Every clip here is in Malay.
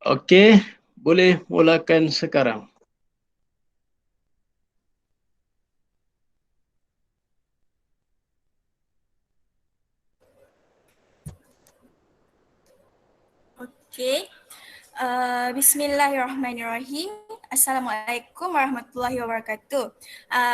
Okey, boleh mulakan sekarang. Okey. Bismillahirrahmanirrahim. Assalamualaikum warahmatullahi wabarakatuh.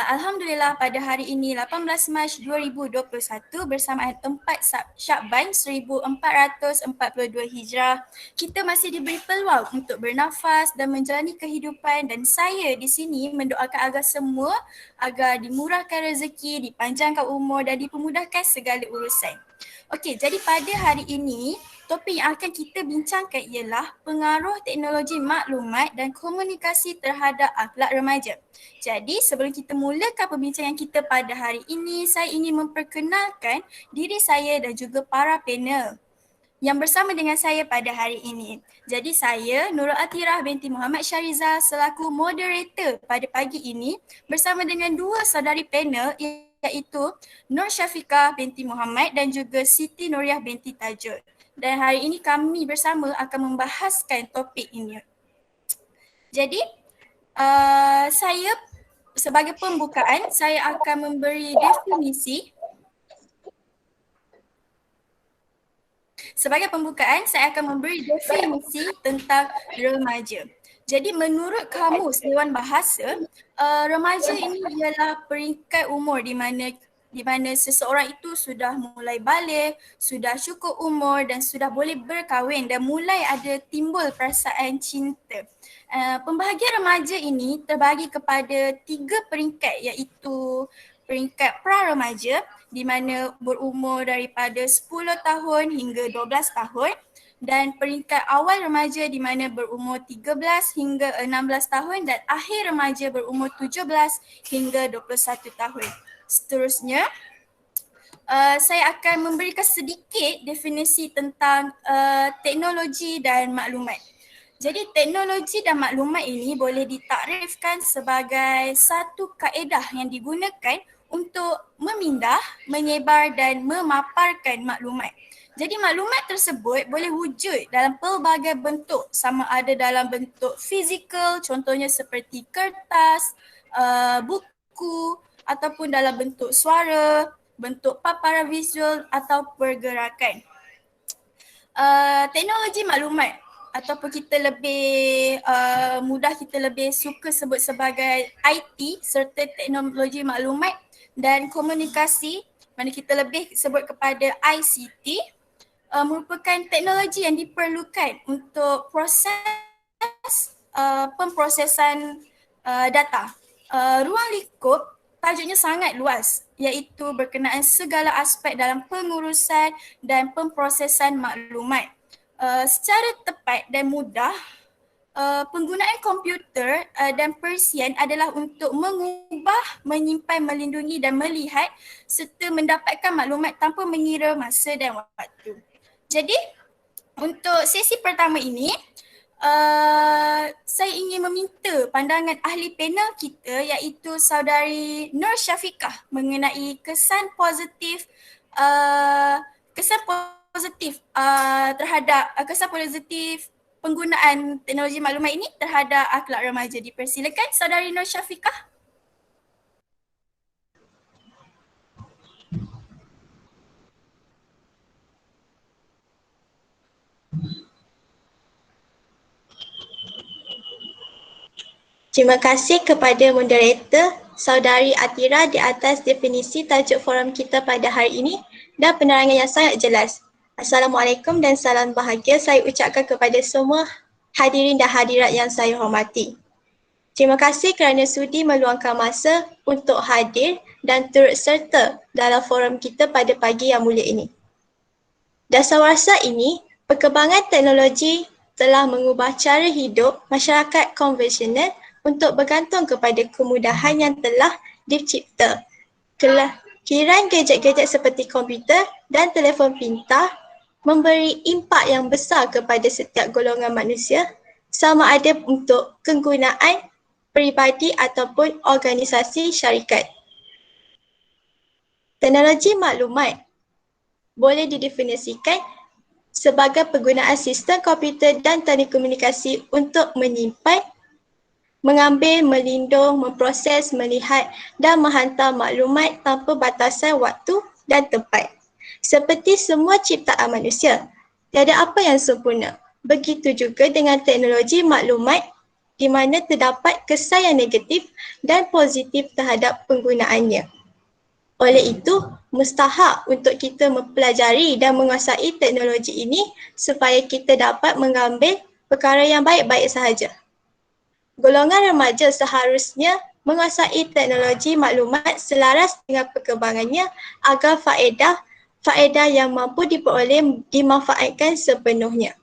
Alhamdulillah pada hari ini 18 Mac 2021 bersamaan 4 Syakban 1442 Hijrah, kita masih diberi peluang untuk bernafas dan menjalani kehidupan, dan saya di sini mendoakan agar semua agar dimurahkan rezeki, dipanjangkan umur dan dipermudahkan segala urusan. Okey, jadi pada hari ini topik yang akan kita bincangkan ialah pengaruh teknologi maklumat dan komunikasi terhadap akhlak remaja. Jadi sebelum kita mulakan perbincangan kita pada hari ini, saya ingin memperkenalkan diri saya dan juga para panel yang bersama dengan saya pada hari ini. Jadi saya Nurul Atirah binti Muhammad Syarizal selaku moderator pada pagi ini bersama dengan dua saudari panel iaitu Nur Syafiqah binti Muhammad dan juga Siti Nuriah binti Tajud. Dan hari ini kami bersama akan membahaskan topik ini. Jadi saya sebagai pembukaan saya akan memberi definisi. Sebagai pembukaan, saya akan memberi definisi tentang remaja. Jadi menurut Kamus Dewan Bahasa, remaja ini ialah peringkat umur di mana seseorang itu sudah mulai balik, sudah cukup umur dan sudah boleh berkahwin dan mulai ada timbul perasaan cinta. Pembahagian remaja ini terbagi kepada 3 peringkat iaitu peringkat pra-remaja di mana berumur daripada 10 tahun hingga 12 tahun, dan peringkat awal remaja di mana berumur 13 hingga 16 tahun dan akhir remaja berumur 17 hingga 21 tahun. Seterusnya, saya akan memberikan sedikit definisi tentang teknologi dan maklumat. Jadi teknologi dan maklumat ini boleh ditakrifkan sebagai satu kaedah yang digunakan untuk memindah, menyebar dan memaparkan maklumat. Jadi maklumat tersebut boleh wujud dalam pelbagai bentuk, sama ada dalam bentuk fizikal, contohnya seperti kertas, buku, ataupun dalam bentuk suara, bentuk paparan visual atau pergerakan. Teknologi maklumat ataupun kita lebih mudah kita lebih suka sebut sebagai IT serta teknologi maklumat dan komunikasi, mana kita lebih sebut kepada ICT, merupakan teknologi yang diperlukan untuk proses pemprosesan data. Ruang lingkup tajuknya sangat luas iaitu berkenaan segala aspek dalam pengurusan dan pemprosesan maklumat. Secara tepat dan mudah, penggunaan komputer dan persian adalah untuk mengubah, menyimpan, melindungi dan melihat serta mendapatkan maklumat tanpa mengira masa dan waktu. Jadi, untuk sesi pertama ini, saya ingin meminta pandangan ahli panel kita iaitu saudari Nur Syafiqah mengenai kesan positif penggunaan teknologi maklumat ini terhadap akhlak remaja. Dipersilakan saudari Nur Syafiqah. Terima kasih kepada moderator Saudari Atira di atas definisi tajuk forum kita pada hari ini dan penerangan yang sangat jelas. Assalamualaikum dan salam bahagia saya ucapkan kepada semua hadirin dan hadirat yang saya hormati. Terima kasih kerana sudi meluangkan masa untuk hadir dan turut serta dalam forum kita pada pagi yang mulia ini. Dasawarsa ini, perkembangan teknologi telah mengubah cara hidup masyarakat konvensional untuk bergantung kepada kemudahan yang telah dicipta. Kehadiran gadget-gadget seperti komputer dan telefon pintar memberi impak yang besar kepada setiap golongan manusia, sama ada untuk kegunaan peribadi ataupun organisasi syarikat. Teknologi maklumat boleh didefinisikan sebagai penggunaan sistem komputer dan telekomunikasi untuk menyimpan, mengambil, melindung, memproses, melihat dan menghantar maklumat tanpa batasan waktu dan tempat. Seperti semua ciptaan manusia, tiada apa yang sempurna. Begitu juga dengan teknologi maklumat di mana terdapat kesan yang negatif dan positif terhadap penggunaannya. Oleh itu, mustahak untuk kita mempelajari dan menguasai teknologi ini supaya kita dapat mengambil perkara yang baik-baik sahaja. Golongan remaja seharusnya menguasai teknologi maklumat selaras dengan perkembangannya agar faedah yang mampu diperoleh dimanfaatkan sepenuhnya.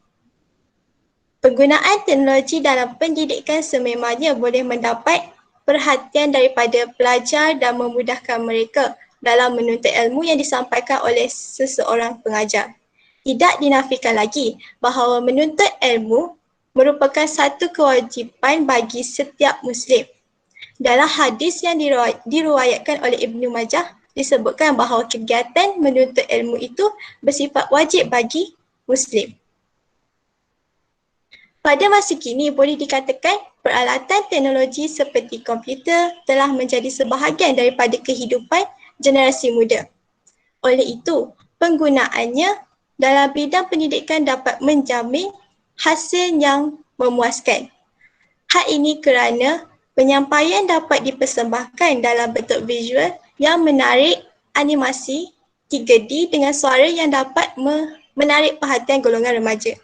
Penggunaan teknologi dalam pendidikan sememangnya boleh mendapat perhatian daripada pelajar dan memudahkan mereka dalam menuntut ilmu yang disampaikan oleh seseorang pengajar. Tidak dinafikan lagi bahawa menuntut ilmu merupakan satu kewajipan bagi setiap Muslim. Dalam hadis yang diriwayatkan oleh Ibnu Majah, disebutkan bahawa kegiatan menuntut ilmu itu bersifat wajib bagi Muslim. Pada masa kini boleh dikatakan peralatan teknologi seperti komputer telah menjadi sebahagian daripada kehidupan generasi muda. Oleh itu, penggunaannya dalam bidang pendidikan dapat menjamin hasil yang memuaskan. Hal ini kerana penyampaian dapat dipersembahkan dalam bentuk visual yang menarik, animasi 3D dengan suara yang dapat menarik perhatian golongan remaja.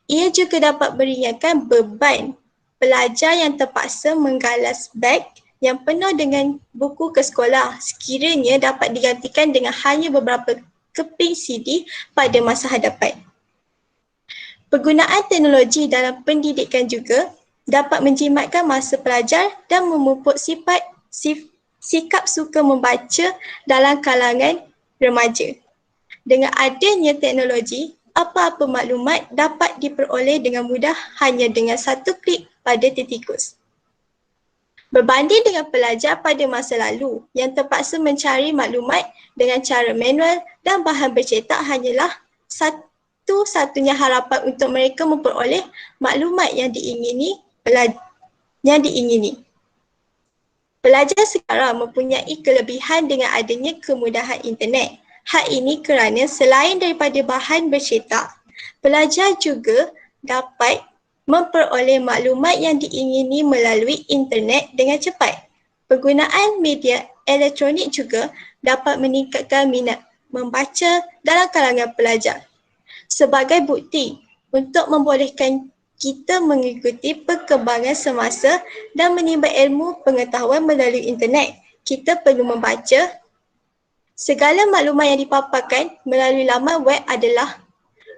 Ia juga dapat meringankan beban pelajar yang terpaksa menggalas beg yang penuh dengan buku ke sekolah sekiranya dapat digantikan dengan hanya beberapa keping CD pada masa hadapan. Penggunaan teknologi dalam pendidikan juga dapat menjimatkan masa pelajar dan memupuk sikap suka membaca dalam kalangan remaja. Dengan adanya teknologi, apa-apa maklumat dapat diperoleh dengan mudah hanya dengan satu klik pada titikus. Berbanding dengan pelajar pada masa lalu yang terpaksa mencari maklumat dengan cara manual dan bahan bercetak hanyalah satu-satunya harapan untuk mereka memperoleh maklumat yang diingini. Pelajar sekarang mempunyai kelebihan dengan adanya kemudahan internet. Hal ini kerana selain daripada bahan bercetak, pelajar juga dapat memperoleh maklumat yang diingini melalui internet dengan cepat. Penggunaan media elektronik juga dapat meningkatkan minat membaca dalam kalangan pelajar. Sebagai bukti untuk membolehkan kita mengikuti perkembangan semasa dan menimba ilmu pengetahuan melalui internet, kita perlu membaca. Segala maklumat yang dipaparkan melalui laman web adalah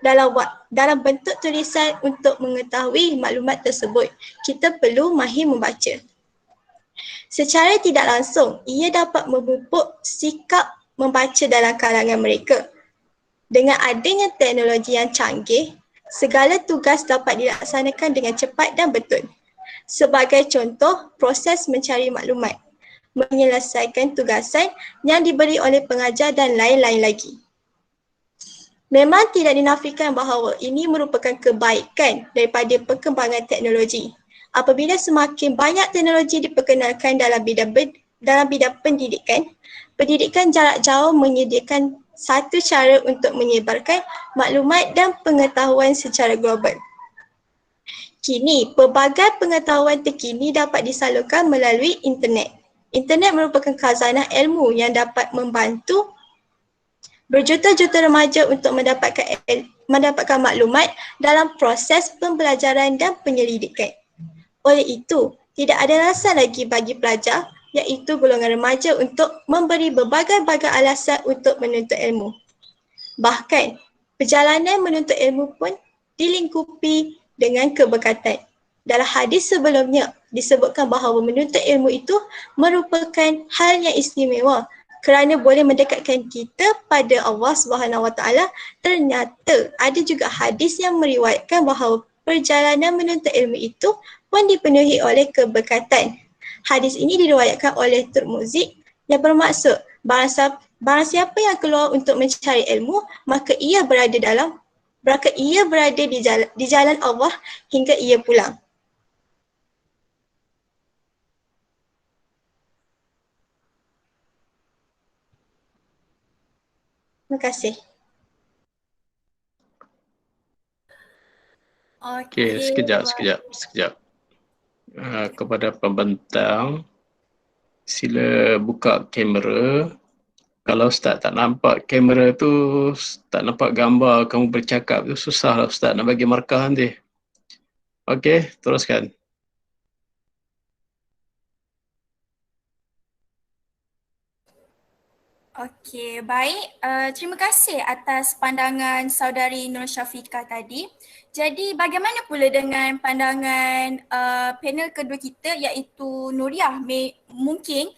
dalam bentuk tulisan. Untuk mengetahui maklumat tersebut, kita perlu mahir membaca. Secara tidak langsung, ia dapat memupuk sikap membaca dalam kalangan mereka. Dengan adanya teknologi yang canggih, segala tugas dapat dilaksanakan dengan cepat dan betul. Sebagai contoh, proses mencari maklumat, menyelesaikan tugasan yang diberi oleh pengajar dan lain-lain lagi. Memang tidak dinafikan bahawa ini merupakan kebaikan daripada perkembangan teknologi. Apabila semakin banyak teknologi diperkenalkan dalam bidang pendidikan, pendidikan jarak jauh menyediakan satu cara untuk menyebarkan maklumat dan pengetahuan secara global. Kini, pelbagai pengetahuan terkini dapat disalurkan melalui internet. Internet merupakan khazanah ilmu yang dapat membantu berjuta-juta remaja untuk mendapatkan maklumat dalam proses pembelajaran dan penyelidikan. Oleh itu, tidak ada alasan lagi bagi pelajar, iaitu golongan remaja, untuk memberi berbagai-bagai alasan untuk menuntut ilmu. Bahkan, perjalanan menuntut ilmu pun dilingkupi dengan keberkatan. Dalam hadis sebelumnya, disebutkan bahawa menuntut ilmu itu merupakan hal yang istimewa kerana boleh mendekatkan kita pada Allah SWT. Ternyata ada juga hadis yang meriwayatkan bahawa perjalanan menuntut ilmu itu pun dipenuhi oleh keberkatan. Hadis ini diriwayatkan oleh Tirmizi yang bermaksud barang siapa yang keluar untuk mencari ilmu, maka ia berada dalam Beraka ia berada di jalan Allah hingga ia pulang. Terima kasih. Okey, Okey, sekejap. Kepada pembentang, sila buka kamera. Kalau Ustaz tak nampak kamera tu, tak nampak gambar kamu bercakap tu, susahlah Ustaz nak bagi markah nanti. Okey, teruskan. okey, baik. Terima kasih atas pandangan saudari Nur Syafiqah tadi. Jadi bagaimana pula dengan pandangan panel kedua kita iaitu Nuriah? Mungkin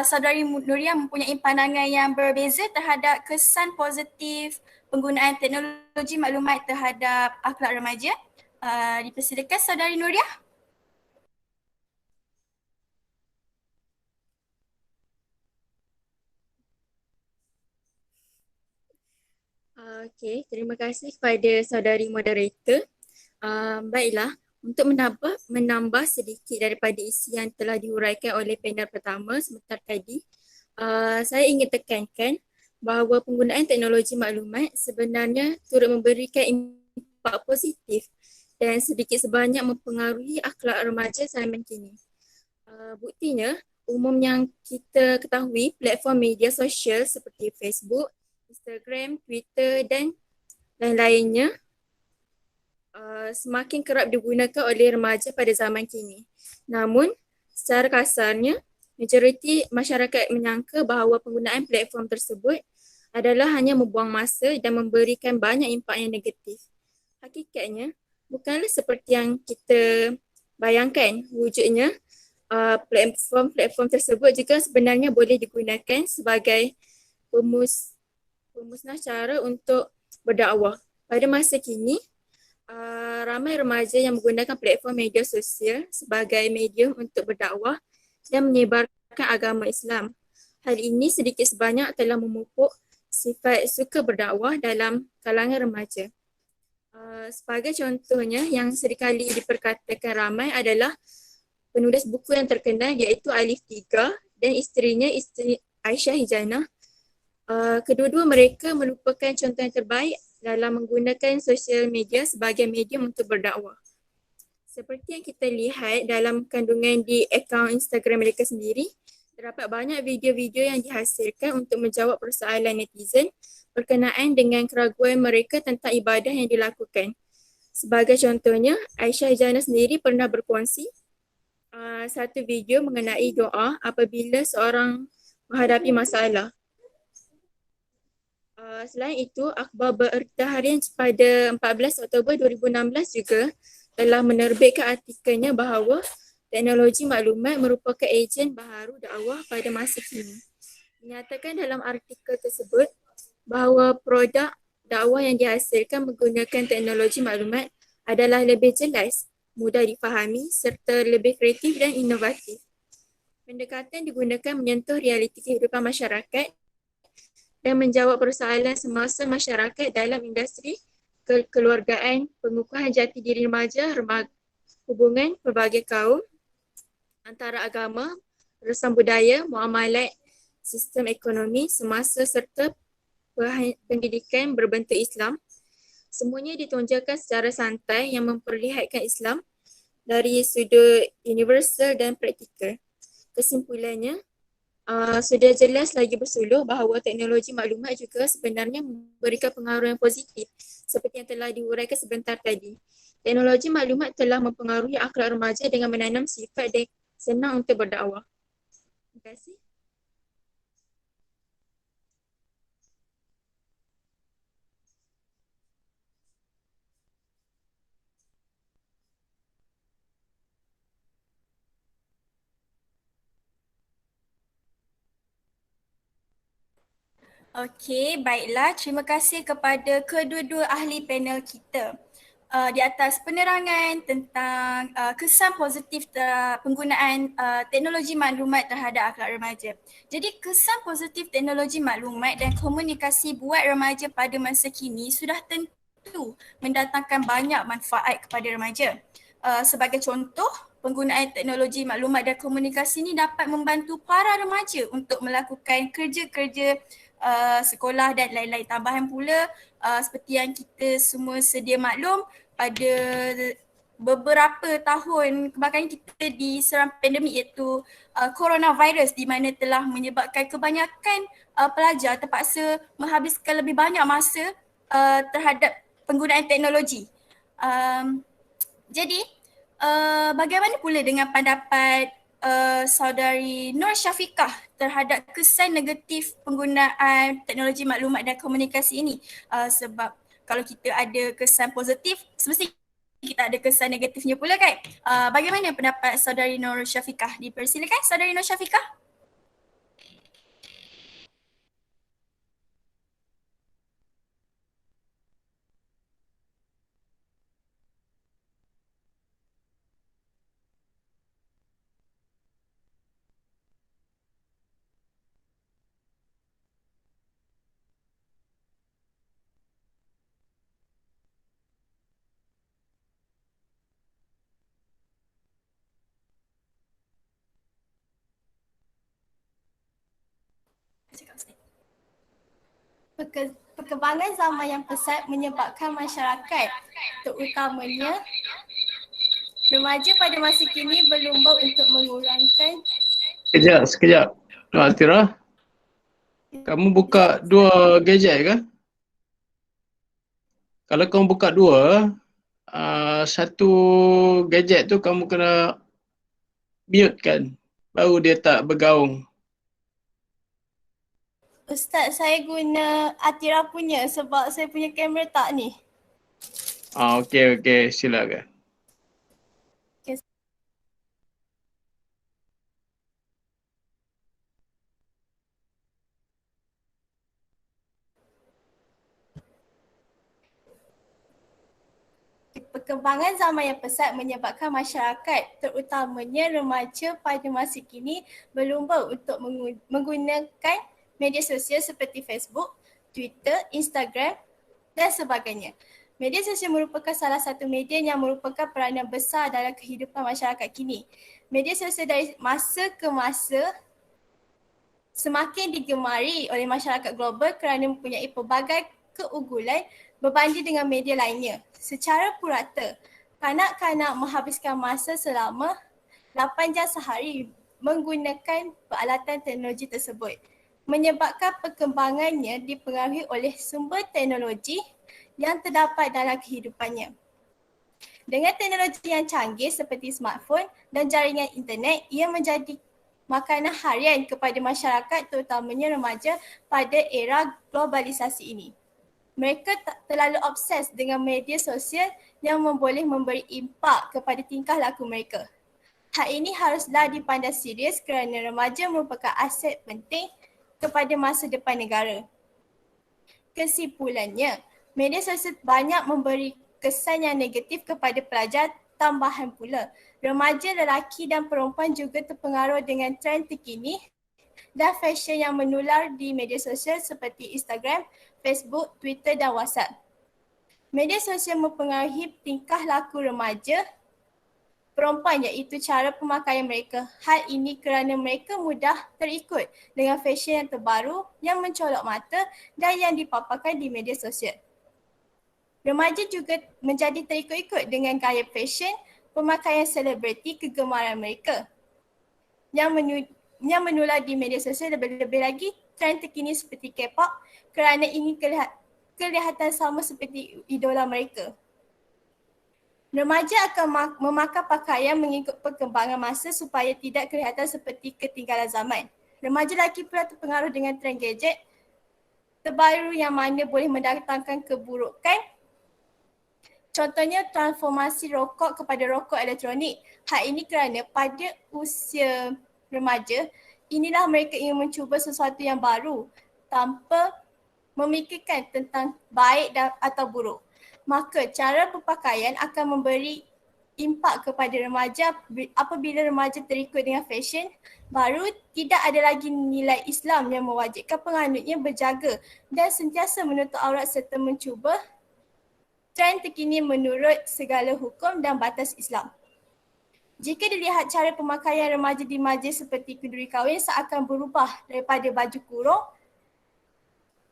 saudari Nuriah mempunyai pandangan yang berbeza terhadap kesan positif penggunaan teknologi maklumat terhadap akhlak remaja. Dipersilakan saudari Nuriah. Okey, terima kasih kepada saudari moderator. Baiklah, untuk menambah sedikit daripada isi yang telah diuraikan oleh panel pertama sebentar tadi, saya ingin tekankan bahawa penggunaan teknologi maklumat sebenarnya turut memberikan impak positif dan sedikit sebanyak mempengaruhi akhlak remaja zaman kini. Buktinya, umum yang kita ketahui platform media sosial seperti Facebook, Instagram, Twitter dan lain-lainnya semakin kerap digunakan oleh remaja pada zaman kini. Namun, secara kasarnya, majoriti masyarakat menyangka bahawa penggunaan platform tersebut adalah hanya membuang masa dan memberikan banyak impak yang negatif. Hakikatnya, bukanlah seperti yang kita bayangkan. Wujudnya, platform-platform tersebut juga sebenarnya boleh digunakan sebagai pemusnah cara untuk berdakwah. Pada masa kini, ramai remaja yang menggunakan platform media sosial sebagai medium untuk berdakwah dan menyebarkan agama Islam. Hal ini sedikit sebanyak telah memupuk sifat suka berdakwah dalam kalangan remaja. Sebagai contohnya yang seringkali diperkatakan ramai adalah penulis buku yang terkenal iaitu Alif Tiga dan isterinya Aisyah Hijanah. Kedua-dua mereka merupakan contoh yang terbaik dalam menggunakan sosial media sebagai medium untuk berdakwah. Seperti yang kita lihat dalam kandungan di akaun Instagram mereka sendiri, terdapat banyak video-video yang dihasilkan untuk menjawab persoalan netizen berkenaan dengan keraguan mereka tentang ibadah yang dilakukan. Sebagai contohnya, Aisyah Hijanah sendiri pernah berkongsi satu video mengenai doa apabila seorang menghadapi masalah. Selain itu, akhbar Berita Harian pada 14 Oktober 2016 juga telah menerbitkan artikelnya bahawa teknologi maklumat merupakan ejen baharu dakwah pada masa kini. Dinyatakan dalam artikel tersebut bahawa produk dakwah yang dihasilkan menggunakan teknologi maklumat adalah lebih jelas, mudah difahami serta lebih kreatif dan inovatif. Pendekatan digunakan menyentuh realiti kehidupan masyarakat dan menjawab persoalan semasa masyarakat dalam industri kekeluargaan, pengukuhan jati diri remaja, hubungan pelbagai kaum, antara agama, resam budaya, muamalat, sistem ekonomi semasa serta pendidikan berbentuk Islam. Semuanya ditonjolkan secara santai yang memperlihatkan Islam dari sudut universal dan praktikal. Kesimpulannya, sudah jelas lagi bersuluh bahawa teknologi maklumat juga sebenarnya memberikan pengaruh yang positif seperti yang telah diuraikan sebentar tadi. Teknologi maklumat telah mempengaruhi akhlak remaja dengan menanam sifat dan senang untuk berdakwah. Terima kasih. Okey, baiklah. Terima kasih kepada kedua-dua ahli panel kita di atas penerangan tentang kesan positif penggunaan teknologi maklumat terhadap akhlak remaja. Jadi kesan positif teknologi maklumat dan komunikasi buat remaja pada masa kini sudah tentu membantu mendatangkan banyak manfaat kepada remaja. Sebagai contoh, penggunaan teknologi maklumat dan komunikasi ini dapat membantu para remaja untuk melakukan kerja-kerja sekolah dan lain-lain. Tambahan pula, seperti yang kita semua sedia maklum, pada beberapa tahun kebelakangan kita diserang pandemik iaitu coronavirus, di mana telah menyebabkan kebanyakan pelajar terpaksa menghabiskan lebih banyak masa terhadap penggunaan teknologi. Jadi bagaimana pula dengan pendapat saudari Nur Syafiqah terhadap kesan negatif penggunaan teknologi maklumat dan komunikasi ini? Sebab kalau kita ada kesan positif, semestinya kita ada kesan negatifnya pula kan? Bagaimana pendapat saudari Nur Syafiqah? Dipersilakan saudari Nur Syafiqah. Perkembangan zaman yang pesat menyebabkan masyarakat, terutamanya remaja pada masa kini, berlumba untuk mengurangkan. Sekejap. Atira, kamu buka dua gadget kan? Kalau kamu buka dua, satu gadget tu kamu kena mute kan, baru dia tak bergaung. Ustaz, saya guna Atira punya sebab saya punya kamera tak ni. Okey, silakan. Perkembangan zaman yang pesat menyebabkan masyarakat, terutamanya remaja pada masa kini, berlumba untuk menggunakan media sosial seperti Facebook, Twitter, Instagram dan sebagainya. Media sosial merupakan salah satu media yang merupakan peranan besar dalam kehidupan masyarakat kini. Media sosial dari masa ke masa semakin digemari oleh masyarakat global kerana mempunyai pelbagai keunggulan berbanding dengan media lainnya. Secara purata, kanak-kanak menghabiskan masa selama 8 jam sehari menggunakan peralatan teknologi tersebut, menyebabkan perkembangannya dipengaruhi oleh sumber teknologi yang terdapat dalam kehidupannya. Dengan teknologi yang canggih seperti smartphone dan jaringan internet, ia menjadi makanan harian kepada masyarakat, terutamanya remaja pada era globalisasi ini. Mereka tak terlalu obses dengan media sosial yang boleh memberi impak kepada tingkah laku mereka. Hal ini haruslah dipandang serius kerana remaja merupakan aset penting kepada masa depan negara. Kesimpulannya, media sosial banyak memberi kesan yang negatif kepada pelajar. Tambahan pula, remaja lelaki dan perempuan juga terpengaruh dengan trend terkini dan fashion yang menular di media sosial seperti Instagram, Facebook, Twitter dan WhatsApp. Media sosial mempengaruhi tingkah laku remaja perempuan iaitu cara pemakaian mereka. Hal ini kerana mereka mudah terikut dengan fashion yang terbaru yang mencolok mata dan yang dipaparkan di media sosial. Remaja juga menjadi terikut-ikut dengan gaya fashion, pemakaian selebriti kegemaran mereka yang menular di media sosial. Lebih-lebih lagi, trend terkini seperti K-pop kerana ingin kelihatan sama seperti idola mereka. Remaja akan memakai pakaian mengikut perkembangan masa supaya tidak kelihatan seperti ketinggalan zaman. Remaja lelaki pula terpengaruh dengan trend gadget terbaru yang mana boleh mendatangkan keburukan. Contohnya transformasi rokok kepada rokok elektronik. Hal ini kerana pada usia remaja, inilah mereka ingin mencuba sesuatu yang baru tanpa memikirkan tentang baik atau buruk. Maka cara berpakaian akan memberi impak kepada remaja. Apabila remaja terikut dengan fashion baru, tidak ada lagi nilai Islam yang mewajibkan penganutnya berjaga dan sentiasa menutup aurat serta mencuba trend terkini menurut segala hukum dan batas Islam. Jika dilihat cara pemakaian remaja di majlis seperti kenduri kahwin seakan berubah daripada baju kurung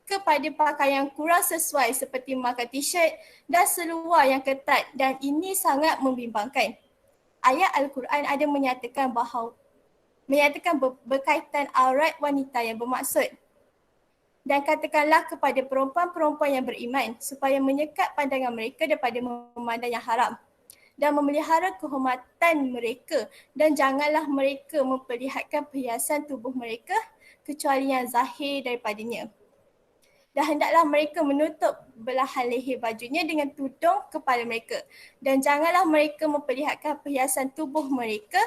kepada pakaian kurang sesuai seperti memakai t-shirt dan seluar yang ketat, dan ini sangat membimbangkan. Ayat Al-Quran ada menyatakan berkaitan aurat wanita yang bermaksud. Dan katakanlah kepada perempuan-perempuan yang beriman supaya menyekat pandangan mereka daripada memandang yang haram dan memelihara kehormatan mereka, dan janganlah mereka memperlihatkan perhiasan tubuh mereka kecuali yang zahir daripadanya. Dan hendaklah mereka menutup belahan leher bajunya dengan tudung kepala mereka, dan janganlah mereka memperlihatkan perhiasan tubuh mereka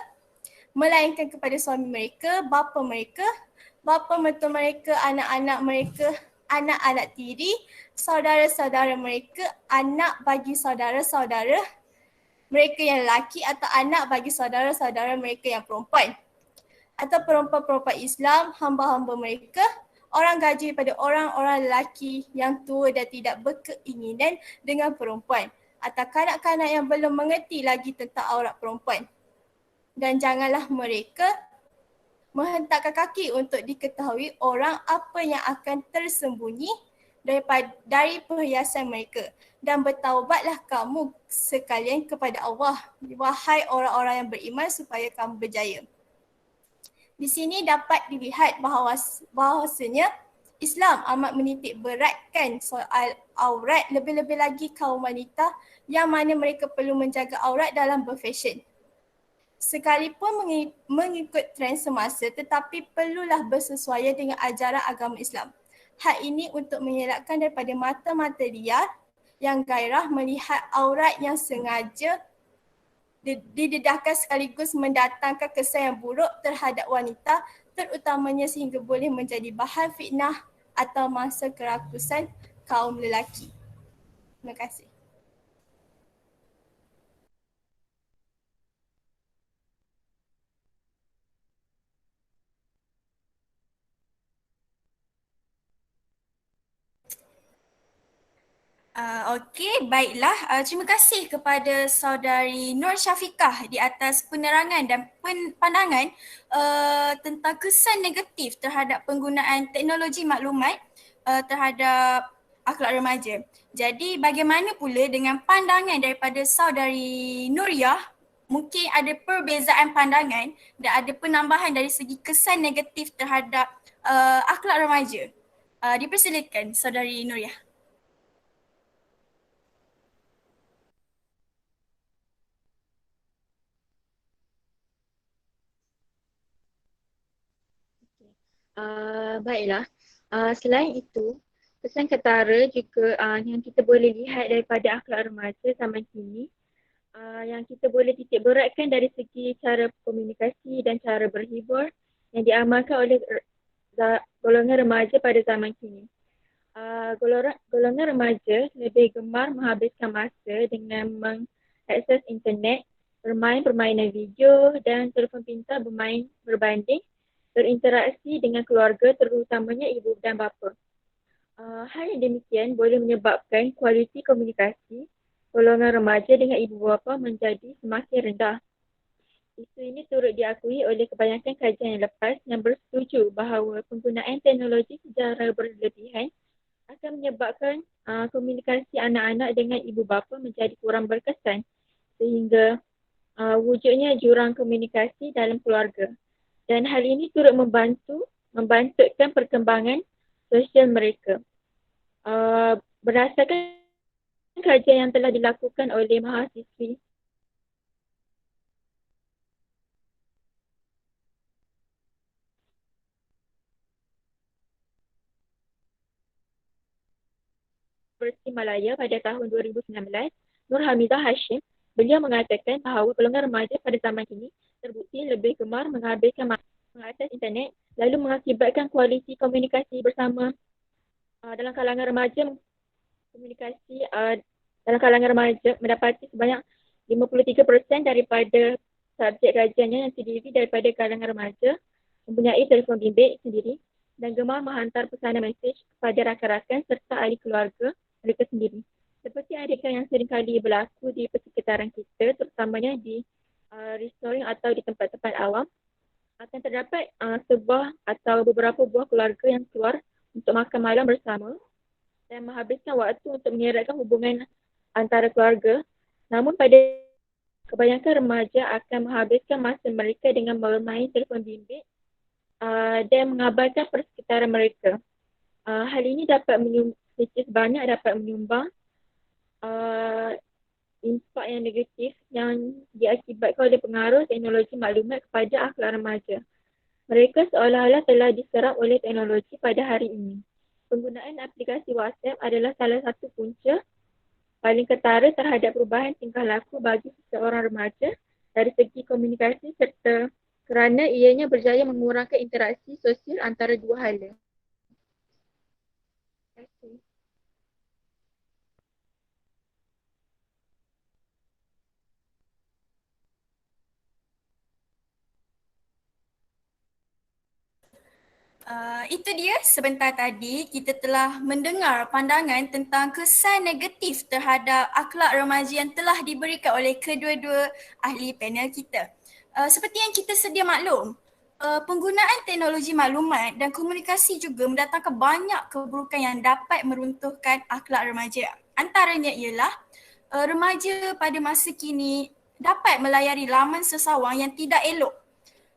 melainkan kepada suami mereka, bapa mentua mereka, anak-anak mereka, anak-anak tiri, saudara-saudara mereka, anak bagi saudara-saudara mereka yang lelaki atau anak bagi saudara-saudara mereka yang perempuan, atau perempuan-perempuan Islam, hamba-hamba mereka, orang gaji pada orang-orang lelaki yang tua dan tidak berkeinginan dengan perempuan, atau kanak-kanak yang belum mengerti lagi tentang aurat perempuan. Dan janganlah mereka menghentakkan kaki untuk diketahui orang apa yang akan tersembunyi dari perhiasan mereka. Dan bertaubatlah kamu sekalian kepada Allah, wahai orang-orang yang beriman, supaya kamu berjaya. Di sini dapat dilihat bahawasanya Islam amat menitik beratkan soal aurat, lebih-lebih lagi kaum wanita yang mana mereka perlu menjaga aurat dalam berfashion. Sekalipun mengikut trend semasa, tetapi perlulah bersesuaian dengan ajaran agama Islam. Hal ini untuk mengelakkan daripada mata-mata liar yang gairah melihat aurat yang sengaja didedahkan sekaligus mendatangkan kesan yang buruk terhadap wanita, terutamanya sehingga boleh menjadi bahan fitnah atau mangsa kerakusan kaum lelaki. Terima kasih. Okey, baiklah. Terima kasih kepada saudari Nur Syafiqah di atas penerangan dan pandangan tentang kesan negatif terhadap penggunaan teknologi maklumat terhadap akhlak remaja. Jadi bagaimana pula dengan pandangan daripada saudari Nuriyah? Mungkin ada perbezaan pandangan dan ada penambahan dari segi kesan negatif terhadap akhlak remaja. Dipersilakan saudari Nuriyah. Baiklah. Selain itu, kesan ketara juga yang kita boleh lihat daripada akhlak remaja zaman kini, yang kita boleh titik beratkan dari segi cara komunikasi dan cara berhibur yang diamalkan oleh golongan remaja pada zaman kini. Golongan remaja lebih gemar menghabiskan masa dengan mengakses internet, bermain permainan video dan telefon pintar berbanding berinteraksi dengan keluarga, terutamanya ibu dan bapa. Hal yang demikian boleh menyebabkan kualiti komunikasi golongan remaja dengan ibu bapa menjadi semakin rendah. Isu ini turut diakui oleh kebanyakan kajian yang lepas yang bersetuju bahawa penggunaan teknologi secara berlebihan akan menyebabkan komunikasi anak-anak dengan ibu bapa menjadi kurang berkesan sehingga wujudnya jurang komunikasi dalam keluarga. Dan hal ini turut membantutkan perkembangan sosial mereka. Berdasarkan kajian yang telah dilakukan oleh mahasiswi Universiti Malaya pada tahun 2019, Nur Hamidah Hashim, beliau mengatakan bahawa golongan remaja pada zaman kini terbukti lebih gemar menghabiskan masa mengakses internet, lalu mengakibatkan kualiti komunikasi bersama dalam kalangan remaja mendapati sebanyak 53% daripada subjek kajiannya yang terdiri daripada kalangan remaja mempunyai telefon bimbit sendiri dan gemar menghantar pesanan mesej kepada rakan-rakan serta ahli keluarga mereka sendiri. Seperti keanekaragaman yang seringkali berlaku di persekitaran kita, terutamanya di restoran atau di tempat-tempat awam, akan terdapat sebuah atau beberapa buah keluarga yang keluar untuk makan malam bersama dan menghabiskan waktu untuk mengeratkan hubungan antara keluarga. Namun pada kebanyakan remaja akan menghabiskan masa mereka dengan bermain telefon bimbit dan mengabaikan persekitaran mereka. Hal ini dapat banyak dapat menyumbang impak yang negatif yang diakibatkan oleh pengaruh teknologi maklumat kepada akhlak remaja. Mereka seolah-olah telah diserap oleh teknologi pada hari ini. Penggunaan aplikasi WhatsApp adalah salah satu punca paling ketara terhadap perubahan tingkah laku bagi seseorang remaja dari segi komunikasi serta kerana ianya berjaya mengurangkan interaksi sosial antara dua hala. Terima kasih. Itu dia sebentar tadi kita telah mendengar pandangan tentang kesan negatif terhadap akhlak remaja yang telah diberikan oleh kedua-dua ahli panel kita. Seperti yang kita sedia maklum, penggunaan teknologi maklumat dan komunikasi juga mendatangkan banyak keburukan yang dapat meruntuhkan akhlak remaja. Antaranya ialah remaja pada masa kini dapat melayari laman sesawang yang tidak elok.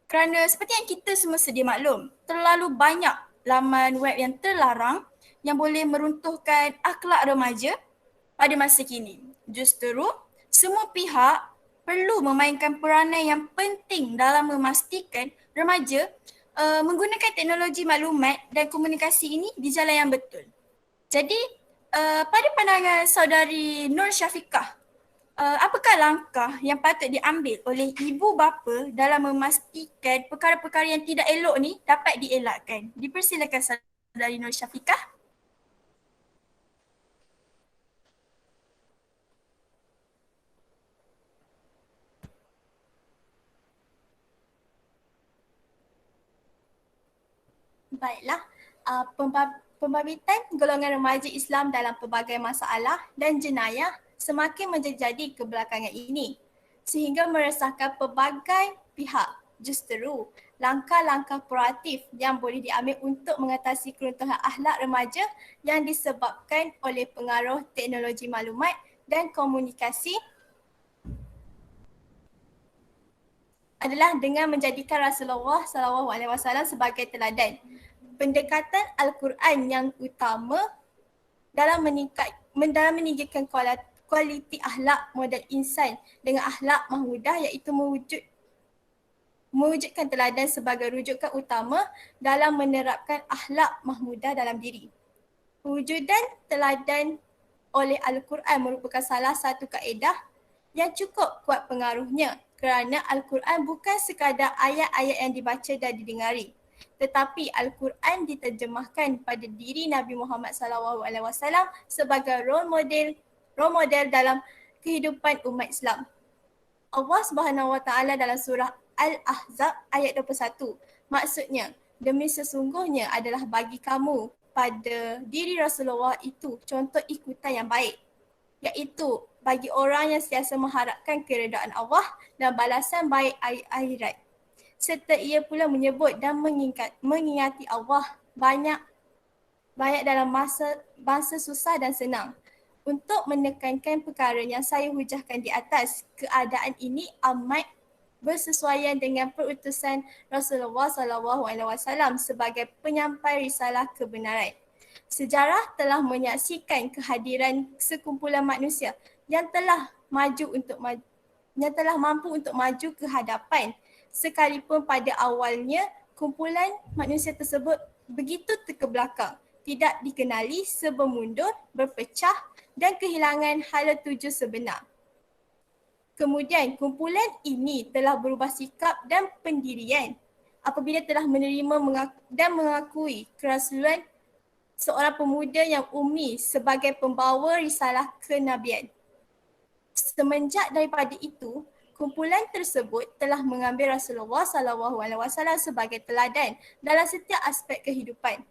Kerana seperti yang kita semua sedia maklum, terlalu banyak laman web yang terlarang yang boleh meruntuhkan akhlak remaja pada masa kini. Justru, semua pihak perlu memainkan peranan yang penting dalam memastikan remaja menggunakan teknologi maklumat dan komunikasi ini di jalan yang betul. Jadi, pada pandangan saudari Nur Syafiqah, apakah langkah yang patut diambil oleh ibu bapa dalam memastikan perkara-perkara yang tidak elok ni dapat dielakkan? Dipersilakan saudari Nur Syafiqah. Baiklah, pembabitan golongan remaja Islam dalam pelbagai masalah dan jenayah semakin menjadi kebelakangan ini sehingga meresahkan pelbagai pihak. Justru, langkah-langkah proaktif yang boleh diambil untuk mengatasi keruntuhan akhlak remaja yang disebabkan oleh pengaruh teknologi maklumat dan komunikasi adalah dengan menjadikan Rasulullah SAW sebagai teladan. Pendekatan Al-Quran yang utama dalam meninggikan kualiti akhlak model insan dengan akhlak mahmudah, iaitu mewujudkan teladan sebagai rujukan utama dalam menerapkan akhlak mahmudah dalam diri. Pewujudan teladan oleh Al-Quran merupakan salah satu kaedah yang cukup kuat pengaruhnya kerana Al-Quran bukan sekadar ayat-ayat yang dibaca dan didengari, tetapi Al-Quran diterjemahkan pada diri Nabi Muhammad SAW sebagai role model dalam kehidupan umat Islam. Allah SWT dalam surah Al-Ahzab ayat 21, maksudnya, demi sesungguhnya adalah bagi kamu pada diri Rasulullah itu contoh ikutan yang baik, iaitu bagi orang yang sentiasa mengharapkan keredaan Allah dan balasan baik akhirat. Serta ia pula menyebut dan mengingati Allah banyak dalam masa susah dan senang. Untuk menekankan perkara yang saya hujahkan di atas, keadaan ini amat bersesuaian dengan perutusan Rasulullah SAW sebagai penyampai risalah kebenaran. Sejarah telah menyaksikan kehadiran sekumpulan manusia yang telah mampu untuk maju ke hadapan, sekalipun pada awalnya kumpulan manusia tersebut begitu terkebelakang, tidak dikenali, serba mundur, berpecah dan kehilangan hala tuju sebenar. Kemudian kumpulan ini telah berubah sikap dan pendirian apabila telah menerima dan mengakui kerasulan seorang pemuda yang ummi sebagai pembawa risalah kenabian. Semenjak daripada itu, kumpulan tersebut telah mengambil Rasulullah SAW sebagai teladan dalam setiap aspek kehidupan.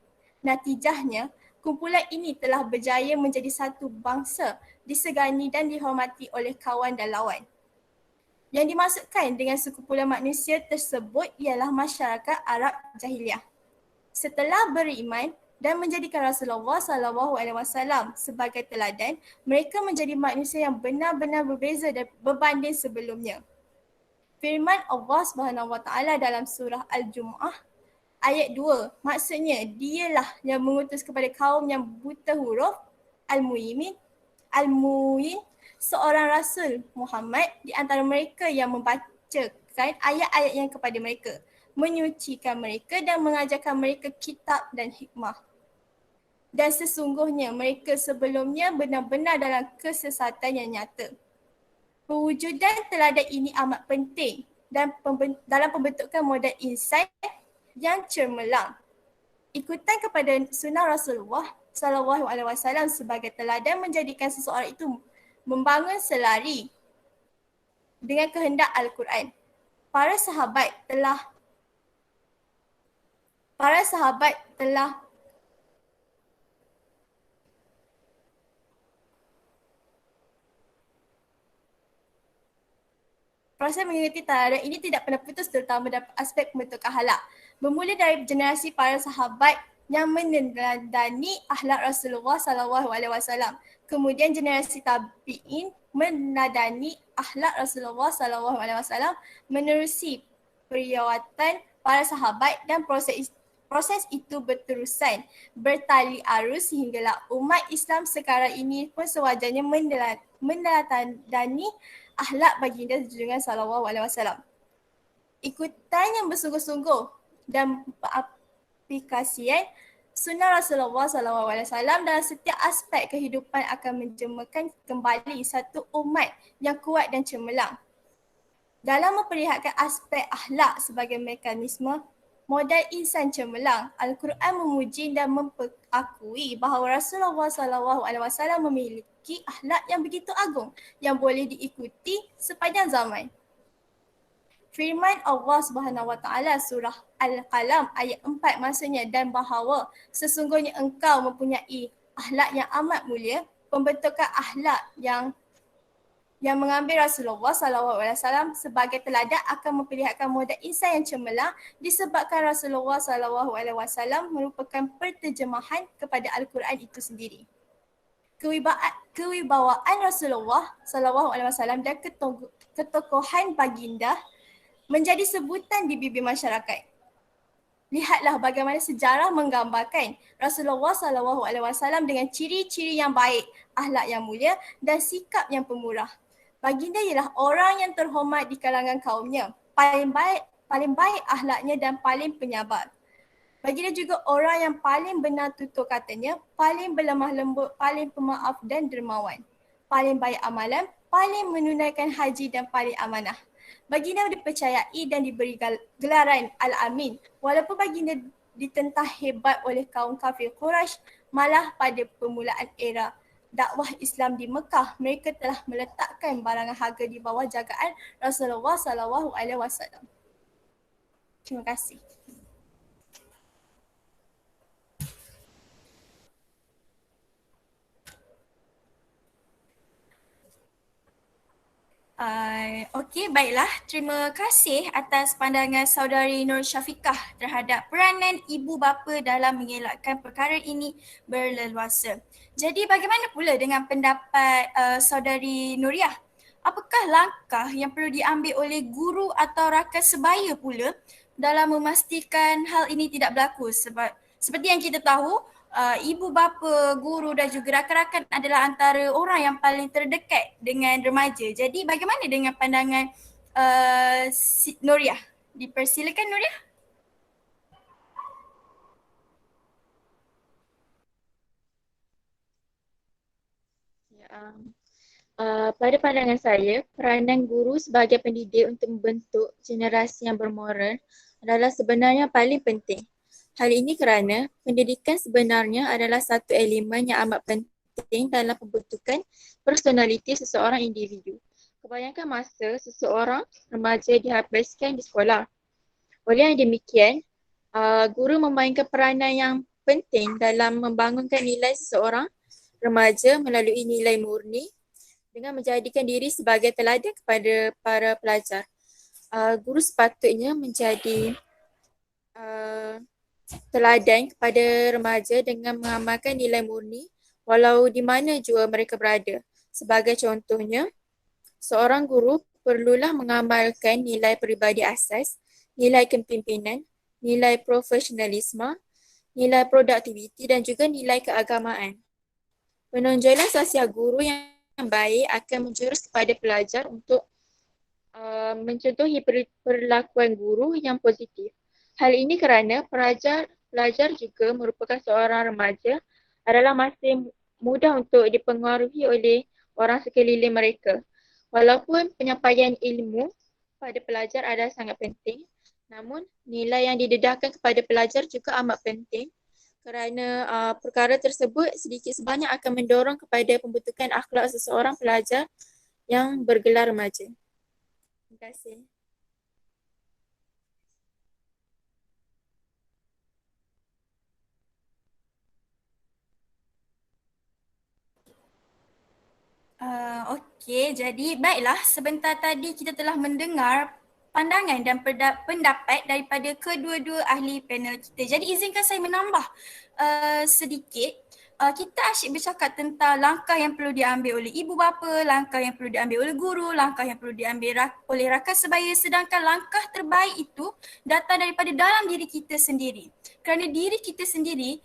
Natijahnya, kumpulan ini telah berjaya menjadi satu bangsa disegani dan dihormati oleh kawan dan lawan. Yang dimaksudkan dengan sekumpulan manusia tersebut ialah masyarakat Arab Jahiliah. Setelah beriman dan menjadikan Rasulullah SAW sebagai teladan, mereka menjadi manusia yang benar-benar berbeza dan berbanding sebelumnya. Firman Allah SWT dalam surah Al-Jumu'ah ayat 2, maksudnya dialah yang mengutus kepada kaum yang buta huruf, Al-Mu'min, seorang Rasul Muhammad di antara mereka yang membacakan ayat-ayatnya kepada mereka, menyucikan mereka dan mengajarkan mereka kitab dan hikmah. Dan sesungguhnya mereka sebelumnya benar-benar dalam kesesatan yang nyata. Pewujudan teladan ini amat penting dan dalam pembentukan model insan yang cemerlang. Ikutan kepada sunnah Rasulullah SAW sebagai teladan menjadikan seseorang itu membangun selari dengan kehendak Al-Quran. Para sahabat telah proses mengikuti teladan ini tidak pernah putus terutama dalam aspek pembentukan akhlak. Bermula dari generasi para sahabat yang meneladani akhlak Rasulullah SAW. Kemudian generasi tabi'in meneladani akhlak Rasulullah SAW menerusi periwayatan para sahabat dan proses itu berterusan bertali arus sehinggalah umat Islam sekarang ini pun sewajarnya meneladani akhlak baginda junjungan SAW. Ikutan yang bersungguh-sungguh dan aplikasian sunnah Rasulullah SAW dalam setiap aspek kehidupan akan menjemakan kembali satu umat yang kuat dan cemerlang. Dalam memperlihatkan aspek akhlak sebagai mekanisme modal insan cemerlang, Al-Quran memuji dan mengakui bahawa Rasulullah SAW memiliki akhlak yang begitu agung yang boleh diikuti sepanjang zaman. Firman Allah SWT surah Al-Qalam ayat 4 maksudnya dan bahawa sesungguhnya engkau mempunyai akhlak yang amat mulia, pembentukan akhlak yang mengambil Rasulullah SAW sebagai teladan akan memperlihatkan model insan yang cemerlang disebabkan Rasulullah SAW merupakan perterjemahan kepada Al-Quran itu sendiri. Kewibawaan Rasulullah SAW dan ketokohan baginda menjadi sebutan di bibir masyarakat. Lihatlah bagaimana sejarah menggambarkan Rasulullah SAW dengan ciri-ciri yang baik, akhlak yang mulia dan sikap yang pemurah. Baginda ialah orang yang terhormat di kalangan kaumnya, paling baik akhlaknya dan paling penyabar. Baginda juga orang yang paling benar tutur katanya, paling berlemah lembut, paling pemaaf dan dermawan, paling baik amalan, paling menunaikan haji dan paling amanah. Baginda dipercayai dan diberi gelaran Al-Amin. Walaupun baginda ditentang hebat oleh kaum kafir Quraisy, malah pada permulaan era dakwah Islam di Mekah, mereka telah meletakkan barangan harga di bawah jagaan Rasulullah SAW. Terima kasih. Okey, baiklah. Terima kasih atas pandangan saudari Nur Syafiqah terhadap peranan ibu bapa dalam mengelakkan perkara ini berleluasa. Jadi bagaimana pula dengan pendapat saudari Nuriah? Apakah langkah yang perlu diambil oleh guru atau rakan sebaya pula dalam memastikan hal ini tidak berlaku? Sebab seperti yang kita tahu, ibu bapa, guru dan juga rakan-rakan adalah antara orang yang paling terdekat dengan remaja. Jadi bagaimana dengan pandangan Nuriah? Dipersilakan Nuriah. Pada pandangan saya, peranan guru sebagai pendidik untuk membentuk generasi yang bermoral adalah sebenarnya paling penting. Hal ini kerana pendidikan sebenarnya adalah satu elemen yang amat penting dalam pembentukan personaliti seseorang individu. Kebanyakan masa seseorang remaja dihabiskan di sekolah. Oleh yang demikian, guru memainkan peranan yang penting dalam membangunkan nilai seseorang remaja melalui nilai murni dengan menjadikan diri sebagai teladan kepada para pelajar. Guru sepatutnya menjadi teladan kepada remaja dengan mengamalkan nilai murni walau di mana jua mereka berada. Sebagai contohnya, seorang guru perlulah mengamalkan nilai peribadi asas, nilai kepimpinan, nilai profesionalisme, nilai produktiviti dan juga nilai keagamaan. Penonjolan sosial guru yang baik akan menjurus kepada pelajar untuk mencontohi perlakuan guru yang positif. Hal ini kerana pelajar juga merupakan seorang remaja adalah masih mudah untuk dipengaruhi oleh orang sekeliling mereka. Walaupun penyampaian ilmu pada pelajar adalah sangat penting, namun nilai yang didedahkan kepada pelajar juga amat penting kerana perkara tersebut sedikit sebanyak akan mendorong kepada pembentukan akhlak seseorang pelajar yang bergelar remaja. Terima kasih. Okey, jadi baiklah, sebentar tadi kita telah mendengar pandangan dan pendapat daripada kedua-dua ahli panel kita. Jadi izinkan saya menambah sedikit. Kita asyik bercakap tentang langkah yang perlu diambil oleh ibu bapa, langkah yang perlu diambil oleh guru, langkah yang perlu diambil oleh rakan sebaya, sedangkan langkah terbaik itu datang daripada dalam diri kita sendiri. Kerana diri kita sendiri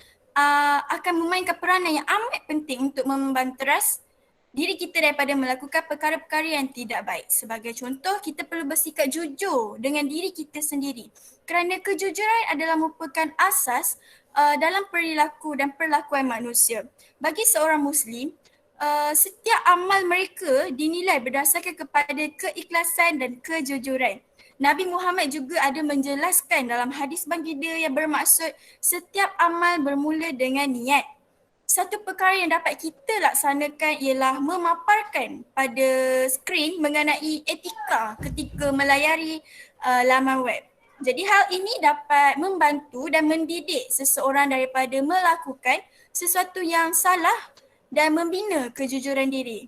akan memainkan peranan yang amat penting untuk membanteras diri kita daripada melakukan perkara-perkara yang tidak baik. Sebagai contoh, kita perlu bersikap jujur dengan diri kita sendiri. Kerana kejujuran adalah merupakan asas dalam perilaku dan perlakuan manusia. Bagi seorang Muslim, setiap amal mereka dinilai berdasarkan kepada keikhlasan dan kejujuran. Nabi Muhammad juga ada menjelaskan dalam hadis baginda yang bermaksud setiap amal bermula dengan niat. Satu perkara yang dapat kita laksanakan ialah memaparkan pada skrin mengenai etika ketika melayari laman web. Jadi hal ini dapat membantu dan mendidik seseorang daripada melakukan sesuatu yang salah dan membina kejujuran diri.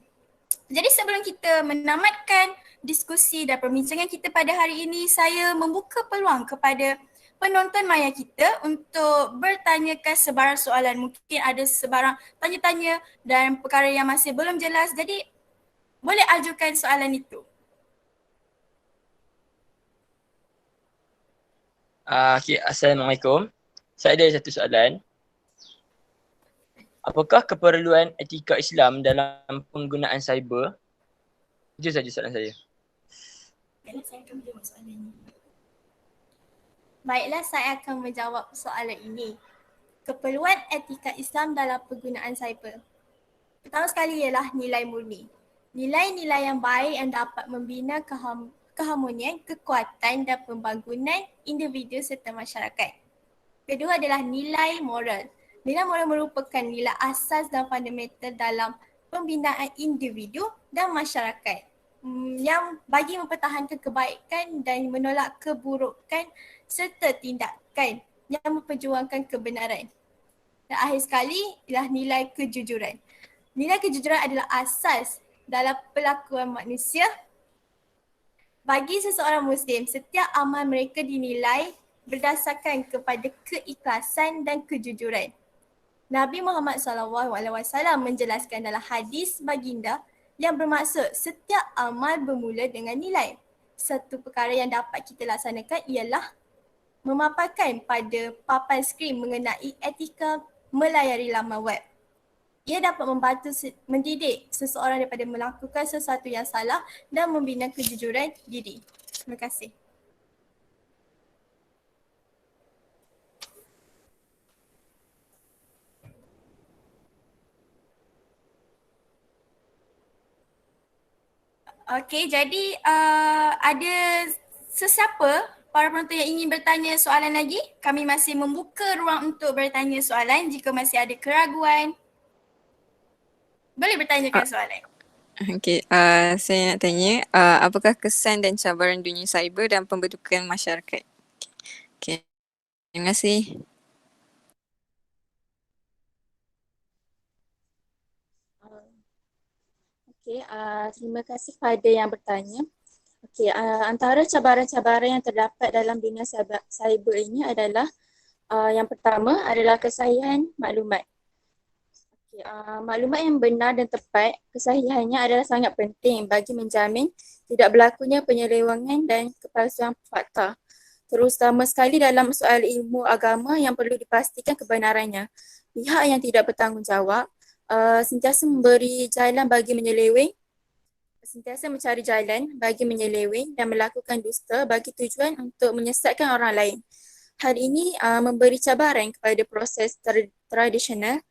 Jadi sebelum kita menamatkan diskusi dan perbincangan kita pada hari ini, saya membuka peluang kepada penonton maya kita untuk bertanyakan sebarang soalan. Mungkin ada sebarang tanya-tanya dan perkara yang masih belum jelas. Jadi boleh ajukan soalan itu. Okay, Assalamualaikum. Saya ada satu soalan. Apakah keperluan etika Islam dalam penggunaan cyber? Itu saja soalan saya. Baiklah, saya akan menjawab soalan ini. Keperluan etika Islam dalam penggunaan cyber. Pertama sekali ialah nilai murni. Nilai-nilai yang baik yang dapat membina keharmonian, kekuatan dan pembangunan individu serta masyarakat. Kedua adalah nilai moral. Nilai moral merupakan nilai asas dan fundamental dalam pembinaan individu dan masyarakat yang bagi mempertahankan kebaikan dan menolak keburukan serta tindakan yang memperjuangkan kebenaran. Dan akhir sekali ialah nilai kejujuran. Nilai kejujuran adalah asas dalam perlakuan manusia. Bagi seseorang Muslim, setiap amal mereka dinilai berdasarkan kepada keikhlasan dan kejujuran. Nabi Muhammad SAW menjelaskan dalam hadis baginda yang bermaksud setiap amal bermula dengan nilai. Satu perkara yang dapat kita laksanakan ialah memaparkan pada papan skrin mengenai etika melayari laman web. Ia dapat membantu mendidik seseorang daripada melakukan sesuatu yang salah dan membina kejujuran diri. Terima kasih. Okey, jadi ada sesiapa para penonton yang ingin bertanya soalan lagi? Kami masih membuka ruang untuk bertanya soalan jika masih ada keraguan. Boleh bertanyakan soalan. Okey, saya nak tanya, apakah kesan dan cabaran dunia cyber dan pembentukan masyarakat? Okey, terima kasih. Okey, terima kasih kepada yang bertanya. Okey, antara cabaran-cabaran yang terdapat dalam dunia cyber ini adalah yang pertama adalah kesahihan maklumat. Okey, maklumat yang benar dan tepat, kesahihannya adalah sangat penting bagi menjamin tidak berlakunya penyelewengan dan kepalsuan fakta. Terutama sekali dalam soal ilmu agama yang perlu dipastikan kebenarannya. Pihak yang tidak bertanggungjawab sentiasa memberi jalan bagi menyeleweng, sentiasa mencari jalan bagi menyeleweng dan melakukan dusta bagi tujuan untuk menyesatkan orang lain. Hal ini memberi cabaran kepada proses tradisional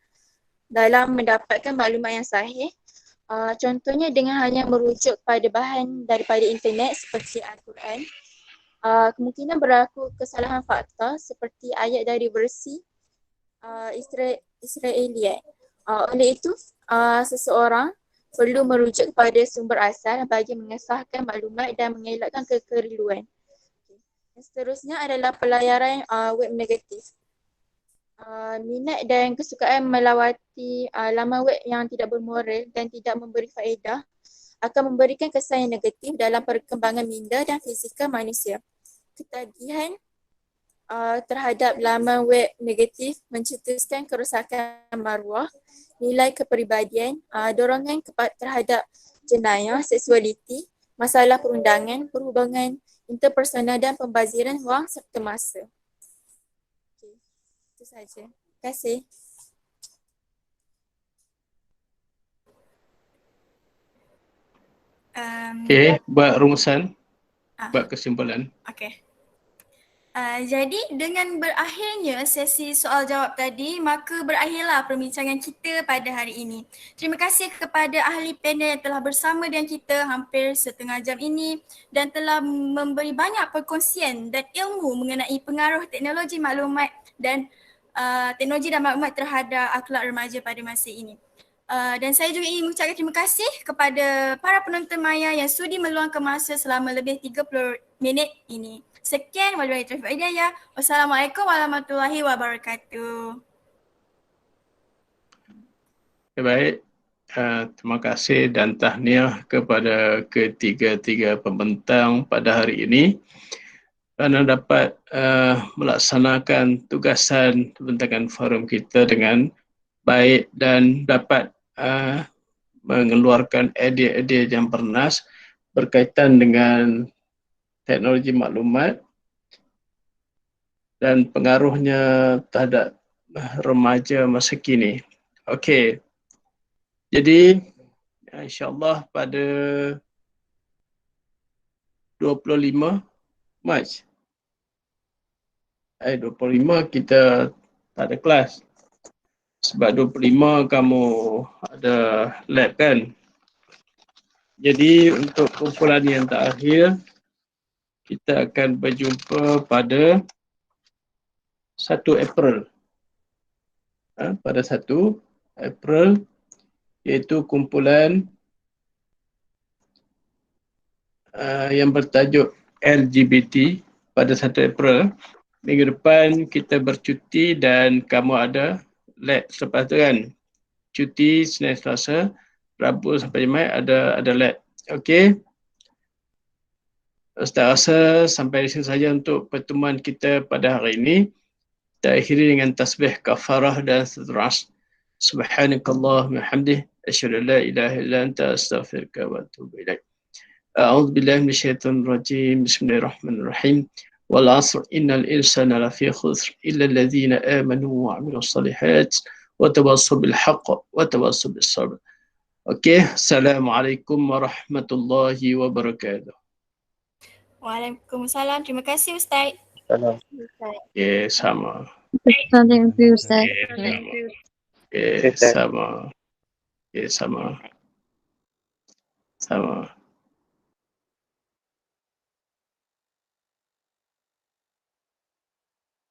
dalam mendapatkan maklumat yang sahih. Contohnya dengan hanya merujuk pada bahan daripada internet seperti Al-Quran. Kemungkinan berlaku kesalahan fakta seperti ayat dari versi Israeliat. Oleh itu, seseorang perlu merujuk kepada sumber asal bagi mengesahkan maklumat dan mengelakkan kekeliruan. Dan seterusnya adalah pelayaran web negatif. Minat dan kesukaan melawati laman web yang tidak bermoral dan tidak memberi faedah akan memberikan kesan yang negatif dalam perkembangan minda dan fizikal manusia. Ketagihan terhadap laman web negatif mencetuskan kerosakan maruah, nilai kepribadian, dorongan terhadap jenayah, seksualiti, masalah perundangan, perhubungan interpersonal dan pembaziran wang serta masa. Okay. Itu saja. Terima kasih. Okey, buat rumusan, buat kesimpulan. Okey. Jadi dengan berakhirnya sesi soal jawab tadi, maka berakhirlah perbincangan kita pada hari ini. Terima kasih kepada ahli panel yang telah bersama dengan kita hampir setengah jam ini dan telah memberi banyak perkongsian dan ilmu mengenai pengaruh teknologi maklumat dan teknologi dan maklumat terhadap akhlak remaja pada masa ini. Dan saya juga ingin mengucapkan terima kasih kepada para penonton maya yang sudi meluangkan masa selama lebih 30 minit ini. Sekian, wabillahi taufiq wal hidayah. Wassalamualaikum warahmatullahi wabarakatuh. Baik, terima kasih dan tahniah kepada ketiga-tiga pembentang pada hari ini kerana dapat melaksanakan tugasan pembentangan forum kita dengan baik dan dapat mengeluarkan idea-idea yang bernas berkaitan dengan teknologi maklumat dan pengaruhnya terhadap remaja masa kini. Okey. Jadi insya-Allah pada 25 Mac 25 kita tak ada kelas. Sebab 25 kamu ada lab kan. Jadi untuk kumpulan yang terakhir kita akan berjumpa pada 1 April. Pada 1 April iaitu kumpulan yang bertajuk LGBT pada 1 April. Minggu depan kita bercuti dan kamu ada lab selepas tu kan. Cuti Senin Selasa, Rabu sampai Jumaat ada lab. Okey. Ustaz rasa sampai di sini saja untuk pertemuan kita pada hari ini. Kita akhiri dengan tasbih kafarah dan seterusnya. Subhanakallahumma hamdih asyhadu an la ilaha illa anta astaghfiruka wa atubu ilaik. A'udzu billahi minasyaitonir rajim. Bismillahirrahmanirrahim. Wal 'asr innal insana lafi khusr illa alladhina amanu wa 'amilus shalihat wa tawassaw bil haqq wa tawassaw bis sabr. Okey, assalamualaikum warahmatullahi wabarakatuh. Waalaikumsalam. Terima kasih Ustaz. Salam. Okey, sama. Thank you, Ustaz. Okey, sama. Okey, sama. Sama.